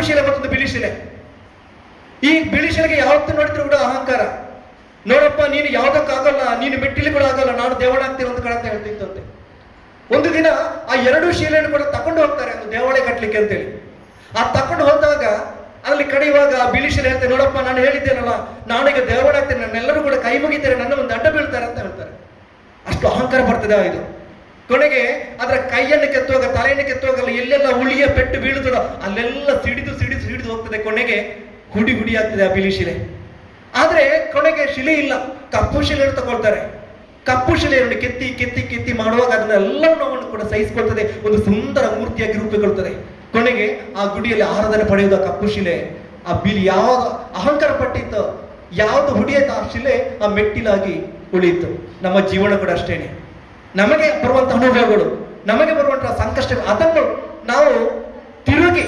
ಶಿಲೆ ಮತ್ತೊಂದು ಬಿಳಿ ಶಿಲೆ. ಈ ಬಿಳಿ ಶಿಲೆಗೆ ಯಾವತ್ತೂ ನೋಡಿದ್ರು ಕೂಡ ಅಹಂಕಾರ. ನೋಡಪ್ಪ, ನೀನು ಯಾವ್ದಕ್ಕಾಗಲ್ಲ, ನೀನು ಮೆಟ್ಟಿಲು ಕೂಡ ಆಗಲ್ಲ, ನಾನು ದೇವಳಾಗ್ತೀನಿ ಅಂತ ಕಡೆ ಹೇಳ್ತಿತ್ತಂತೆ. ಒಂದು ದಿನ ಆ ಎರಡು ಶಿಲೆಯನ್ನು ಕೂಡ ತಕೊಂಡು ಹೋಗ್ತಾರೆ ಒಂದು ದೇವಾಲಯ ಕಟ್ಟಲಿಕ್ಕೆ ಅಂತೇಳಿ. ಆ ತಕೊಂಡು ಹೋದಾಗ ಅಲ್ಲಿ ಕಡೆಯುವಾಗ ಆ ಬಿಳಿ ಶಿಲೆ ಹೇಳ್ತಾರೆ, ನೋಡಪ್ಪ ನಾನು ಹೇಳಿದ್ದೇನಲ್ಲ, ನಾನೀಗ ದೇವಳಾಗ್ತೇನೆ, ನನ್ನೆಲ್ಲರೂ ಕೂಡ ಕೈ ಮುಗಿತಾರೆ, ನನ್ನ ಒಂದು ಅಡ್ಡ ಬೀಳ್ತಾರೆ ಅಂತ ಹೇಳ್ತಾರೆ. ಅಷ್ಟು ಅಹಂಕಾರ ಬರ್ತದೆ ಇದು. ಕೊನೆಗೆ ಅದರ ಕೈಯನ್ನು ಕೆತ್ತುವಾಗ, ತಲೆಯನ್ನು ಕೆತ್ತುವಾಗ ಎಲ್ಲೆಲ್ಲ ಹುಳಿಯ ಪೆಟ್ಟು ಬೀಳುತ್ತದೋ ಅಲ್ಲೆಲ್ಲ ಸಿಡಿದು ಸಿಡಿದು ಸಿಡಿದು ಹೋಗ್ತದೆ. ಕೊನೆಗೆ ಹುಡಿ ಹುಡಿ ಆಗ್ತದೆ ಆ ಬಿಳಿ ಶಿಲೆ. ಆದ್ರೆ ಕೊನೆಗೆ ಶಿಲೆ ಇಲ್ಲ, ಕಪ್ಪು ಶಿಲೆಯನ್ನು ತಗೊಳ್ತಾರೆ. ಕಪ್ಪು ಶಿಲೆಯನ್ನು ಕೆತ್ತಿ ಕೆತ್ತಿ ಕೆತ್ತಿ ಮಾಡುವಾಗ ಅದನ್ನೆಲ್ಲ ನೋವನ್ನು ಕೂಡ ಸಹಿಸಿಕೊಳ್ತದೆ, ಒಂದು ಸುಂದರ ಮೂರ್ತಿಯಾಗಿ ರೂಪುಗೊಳ್ತದೆ. ಕೊನೆಗೆ ಆ ಗುಡಿಯಲ್ಲಿ ಆರಾಧನೆ ಪಡೆಯುವುದು ಆ ಕಪ್ಪು ಶಿಲೆ. ಆ ಬಿಳಿ ಯಾವಾಗ ಅಹಂಕಾರ ಪಟ್ಟಿತ್ತು, ಯಾವುದು ಹುಡಿಯಿತು ಆ ಶಿಲೆ ಆ ಮೆಟ್ಟಿಲಾಗಿ ಉಳಿಯಿತು. ನಮ್ಮ ಜೀವನ ಕೂಡ ಅಷ್ಟೇನೆ. ನಮಗೆ ಬರುವಂತಹ ಅನುಭವಗಳು, ನಮಗೆ ಬರುವಂತಹ ಸಂಕಷ್ಟ, ಅದನ್ನು ನಾವು ತಿರುಗಿ